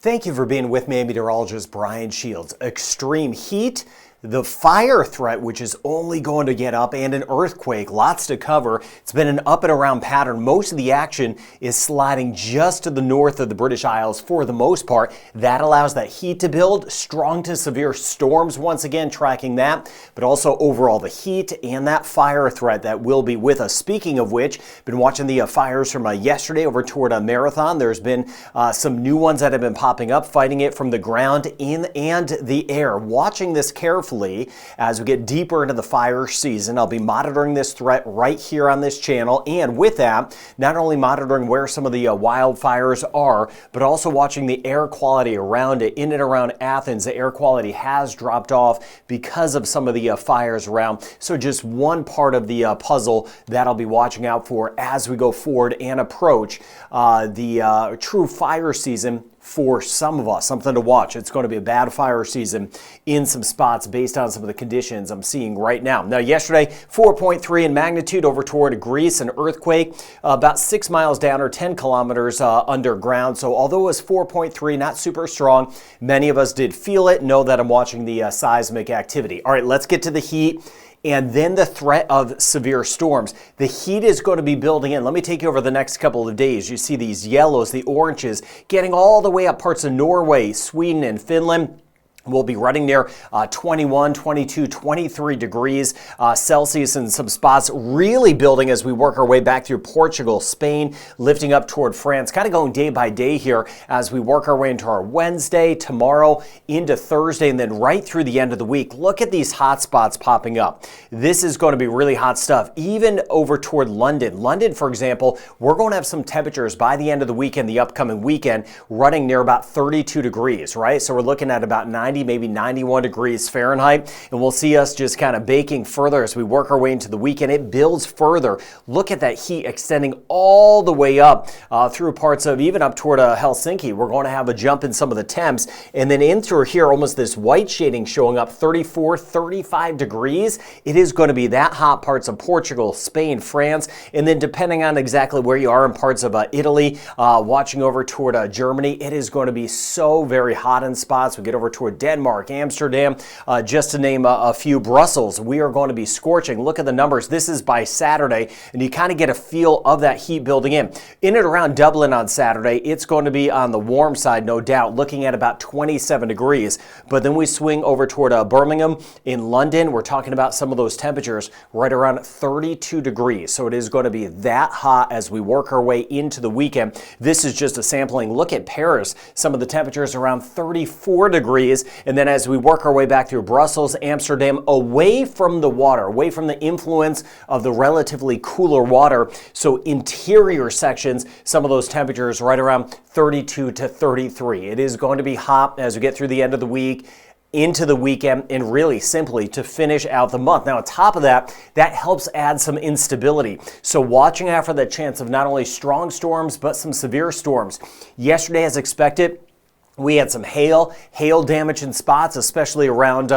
Thank you for being with me, meteorologist Brian Shields. Extreme heat, the fire threat, which is only going to get up, and an earthquake, lots to cover. It's been an up and around pattern. Most of the action is sliding just to the north of the British Isles for the most part. That allows that heat to build. Strong to severe storms once again, tracking that, but also overall the heat and that fire threat that will be with us. Speaking of which, been watching the fires from yesterday over toward Marathon. There's been some new ones that have been popping up, fighting it from the ground in and the air. Watching this carefully as we get deeper into the fire season. I'll be monitoring this threat right here on this channel, and with that, not only monitoring where some of the wildfires are, but also watching the air quality around it. In and around Athens, the air quality has dropped off because of some of the fires around. So just one part of the puzzle that I'll be watching out for as we go forward and approach the true fire season. For some of us, something to watch. It's going to be a bad fire season in some spots based on some of the conditions I'm seeing right now. Now, yesterday, 4.3 in magnitude over toward Greece, an earthquake about 6 miles down or 10 kilometers underground. So although it was 4.3, not super strong, many of us did feel it. Know that I'm watching the seismic activity. All right, let's get to the heat. And then the threat of severe storms. The heat is going to be building in. Let me take you over the next couple of days. You see these yellows, the oranges, getting all the way up parts of Norway, Sweden, and Finland. We'll be running near 21, 22, 23 degrees Celsius in some spots, really building as we work our way back through Portugal, Spain, lifting up toward France, kind of going day by day here as we work our way into our Wednesday, tomorrow, into Thursday, and then right through the end of the week. Look at these hot spots popping up. This is going to be really hot stuff, even over toward London. London, for example, we're going to have some temperatures by the end of the weekend, the upcoming weekend, running near about 32 degrees, right? So we're looking at about 90, maybe 91 degrees Fahrenheit, and we'll see us just kind of baking further as we work our way into the weekend. It builds further. Look at that heat extending all the way up through parts of even up toward Helsinki. We're going to have a jump in some of the temps, and then in through here, almost this white shading showing up 34, 35 degrees. It is going to be that hot parts of Portugal, Spain, France, and then depending on exactly where you are in parts of Italy, watching over toward Germany, it is going to be so very hot in spots. We get over toward Denmark, Amsterdam, just to name a few. Brussels, we are going to be scorching. Look at the numbers. This is by Saturday, and you kind of get a feel of that heat building in. In and around Dublin on Saturday, it's going to be on the warm side, no doubt, looking at about 27 degrees. But then we swing over toward Birmingham. In London, we're talking about some of those temperatures right around 32 degrees. So it is going to be that hot as we work our way into the weekend. This is just a sampling. Look at Paris. Some of the temperatures around 34 degrees. And then as we work our way back through Brussels, Amsterdam, away from the water, away from the influence of the relatively cooler water. So interior sections, some of those temperatures right around 32 to 33. It is going to be hot as we get through the end of the week, into the weekend, and really simply to finish out the month. Now, on top of that, that helps add some instability. So watching out for the chance of not only strong storms, but some severe storms. Yesterday, as expected, we had some hail damage in spots, especially around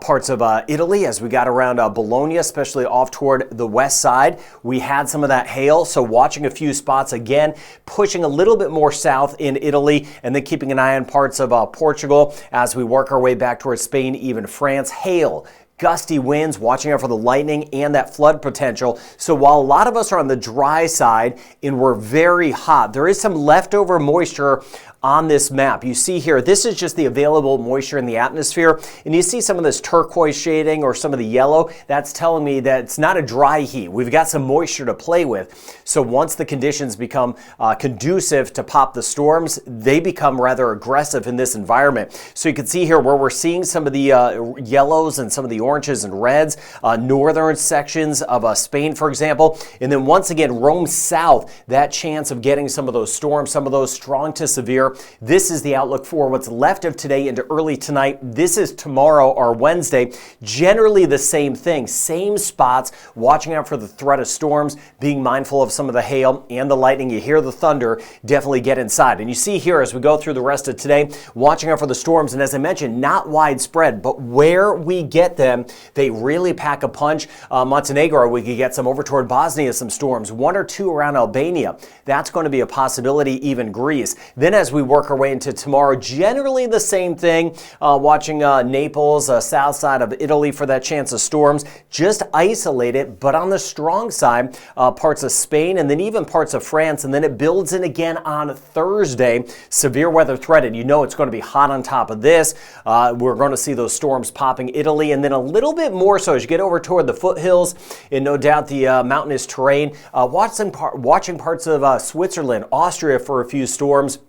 parts of Italy as we got around Bologna, especially off toward the west side. We had some of that hail, so watching a few spots again, pushing a little bit more south in Italy, and then keeping an eye on parts of Portugal as we work our way back towards Spain, even France. Hail, gusty winds, watching out for the lightning and that flood potential. So while a lot of us are on the dry side and we're very hot, there is some leftover moisture on this map. You see here, this is just the available moisture in the atmosphere, and you see some of this turquoise shading or some of the yellow. That's telling me that it's not a dry heat. We've got some moisture to play with. So once the conditions become conducive to pop the storms, they become rather aggressive in this environment. So you can see here where we're seeing some of the yellows and some of the oranges and reds, northern sections of Spain, for example. And then once again, Rome south, that chance of getting some of those storms, some of those strong to severe. This is the outlook for what's left of today into early tonight. This is tomorrow or Wednesday. Generally the same thing, same spots, watching out for the threat of storms, being mindful of some of the hail and the lightning. You hear the thunder, definitely get inside. And you see here as we go through the rest of today, watching out for the storms. And as I mentioned, not widespread, but where we get them, they really pack a punch. Montenegro, we could get some over toward Bosnia, some storms, 1 or 2 around Albania. That's going to be a possibility, even Greece. Then as we we work our way into tomorrow, generally the same thing. Watching Naples, south side of Italy for that chance of storms. Just isolate it, but on the strong side, parts of Spain and then even parts of France, and then it builds in again on Thursday. Severe weather threatened. You know it's going to be hot on top of this. We're going to see those storms popping Italy, and then a little bit more so as you get over toward the foothills and no doubt the mountainous terrain. Watching parts of Switzerland, Austria for a few storms.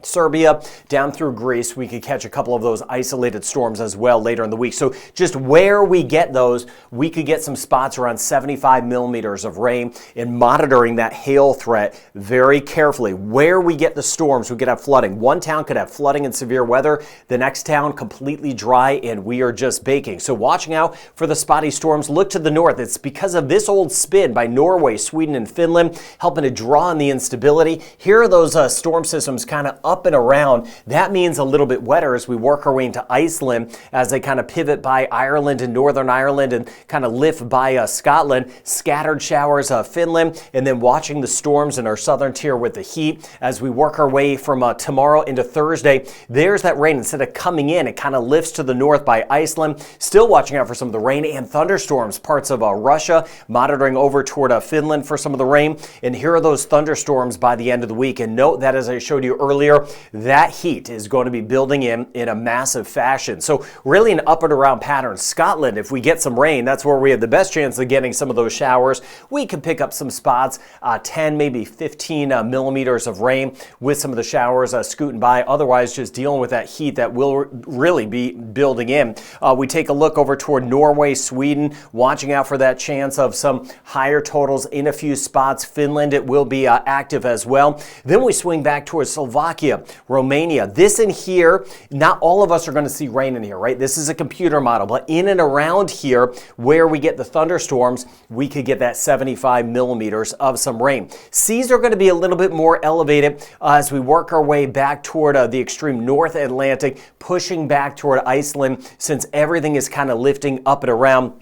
Serbia, down through Greece, we could catch a couple of those isolated storms as well later in the week. So just where we get those, we could get some spots around 75 millimeters of rain, and monitoring that hail threat very carefully. Where we get the storms, we could have flooding. One town could have flooding and severe weather. The next town completely dry, and we are just baking. So watching out for the spotty storms. Look to the north. It's because of this old spin by Norway, Sweden, and Finland, helping to draw in the instability. Here are those storm systems kind of up and around. That means a little bit wetter as we work our way into Iceland as they kind of pivot by Ireland and Northern Ireland and kind of lift by Scotland. Scattered showers Finland, and then watching the storms in our southern tier with the heat as we work our way from tomorrow into Thursday. There's that rain. Instead of coming in, it kind of lifts to the north by Iceland. Still watching out for some of the rain and thunderstorms. Parts of Russia, monitoring over toward Finland for some of the rain. And here are those thunderstorms by the end of the week. And note that, as I showed you earlier, that heat is going to be building in a massive fashion. So really an up and around pattern. Scotland, if we get some rain, that's where we have the best chance of getting some of those showers. We can pick up some spots, 10, maybe 15 millimeters of rain with some of the showers scooting by. Otherwise, just dealing with that heat that will really be building in. We take a look over toward Norway, Sweden, watching out for that chance of some higher totals in a few spots. Finland, it will be active as well. Then we swing back towards Slovakia, Romania. This in here, not all of us are going to see rain in here, right? This is a computer model, but in and around here where we get the thunderstorms, we could get that 75 millimeters of some rain. Seas are going to be a little bit more elevated as we work our way back toward the extreme North Atlantic, pushing back toward Iceland since everything is kind of lifting up and around.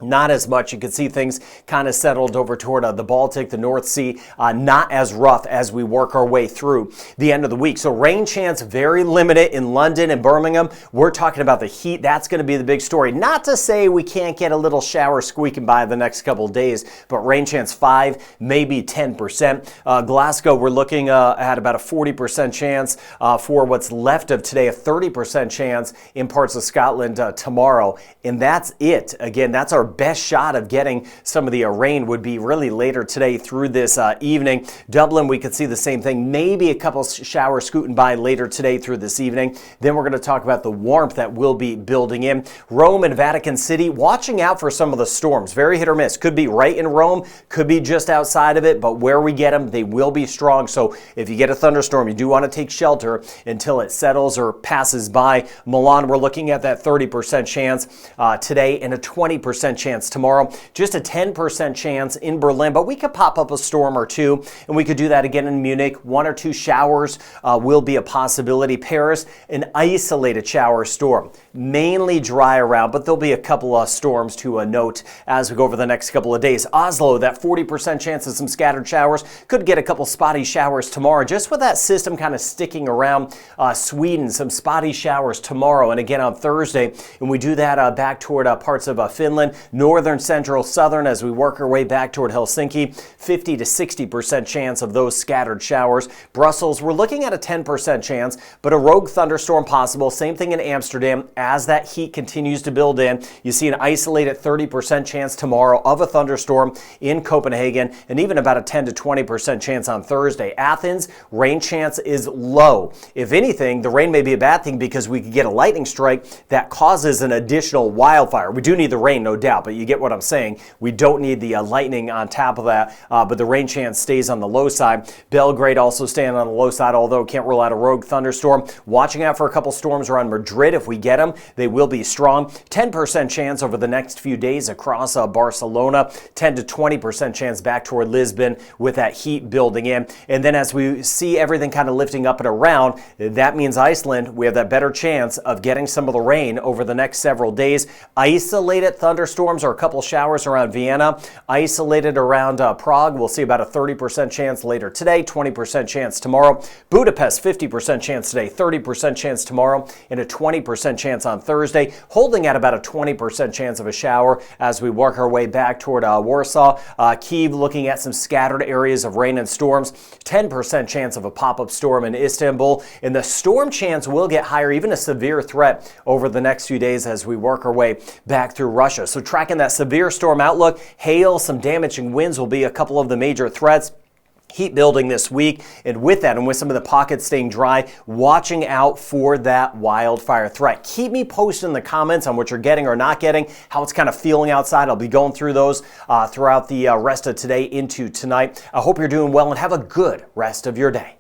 Not as much. You can see things kind of settled over toward the Baltic, the North Sea, not as rough as we work our way through the end of the week. So rain chance very limited in London and Birmingham. We're talking about the heat. That's going to be the big story. Not to say we can't get a little shower squeaking by the next couple of days, but rain chance 5, maybe 10%. Glasgow, we're looking at about a 40% chance for what's left of today, a 30% chance in parts of Scotland tomorrow. And that's it. Again, that's our best shot of getting some of the rain would be really later today through this evening. Dublin, we could see the same thing. Maybe a couple showers scooting by later today through this evening. Then we're going to talk about the warmth that will be building in. Rome and Vatican City, watching out for some of the storms. Very hit or miss. Could be right in Rome, could be just outside of it, but where we get them, they will be strong. So if you get a thunderstorm, you do want to take shelter until it settles or passes by. Milan, we're looking at that 30% chance today and a 20% chance tomorrow. Just a 10% chance in Berlin, but we could pop up a storm or two, and we could do that again in Munich. 1 or 2 showers will be a possibility. Paris, an isolated shower storm. Mainly dry around, but there'll be a couple of storms to note as we go over the next couple of days. Oslo, that 40% chance of some scattered showers. Could get a couple spotty showers tomorrow, just with that system kind of sticking around Sweden. Some spotty showers tomorrow and again on Thursday. And we do that back toward parts of Finland, northern, central, southern as we work our way back toward Helsinki. 50 to 60% chance of those scattered showers. Brussels, we're looking at a 10% chance, but a rogue thunderstorm possible. Same thing in Amsterdam. As that heat continues to build in, you see an isolated 30% chance tomorrow of a thunderstorm in Copenhagen, and even about a 10 to 20% chance on Thursday. Athens, rain chance is low. If anything, the rain may be a bad thing because we could get a lightning strike that causes an additional wildfire. We do need the rain, no doubt, but you get what I'm saying. We don't need the lightning on top of that, but the rain chance stays on the low side. Belgrade also staying on the low side, although can't rule out a rogue thunderstorm. Watching out for a couple storms around Madrid. If we get them, they will be strong. 10% chance over the next few days across Barcelona. 10 to 20% chance back toward Lisbon with that heat building in. And then as we see everything kind of lifting up and around, that means Iceland, we have that better chance of getting some of the rain over the next several days. Isolated thunderstorms storms or a couple showers around Vienna, isolated around Prague. We'll see about a 30% chance later today, 20% chance tomorrow. Budapest, 50% chance today, 30% chance tomorrow, and a 20% chance on Thursday, holding at about a 20% chance of a shower as we work our way back toward Warsaw. Kyiv looking at some scattered areas of rain and storms, 10% chance of a pop-up storm in Istanbul, and the storm chance will get higher, even a severe threat over the next few days as we work our way back through Russia. So tracking that severe storm outlook, hail, some damaging winds will be a couple of the major threats. Heat building this week, and with that, and with some of the pockets staying dry, watching out for that wildfire threat. Keep me posted in the comments on what you're getting or not getting, how it's kind of feeling outside. I'll be going through those throughout the rest of today into tonight. I hope you're doing well and have a good rest of your day.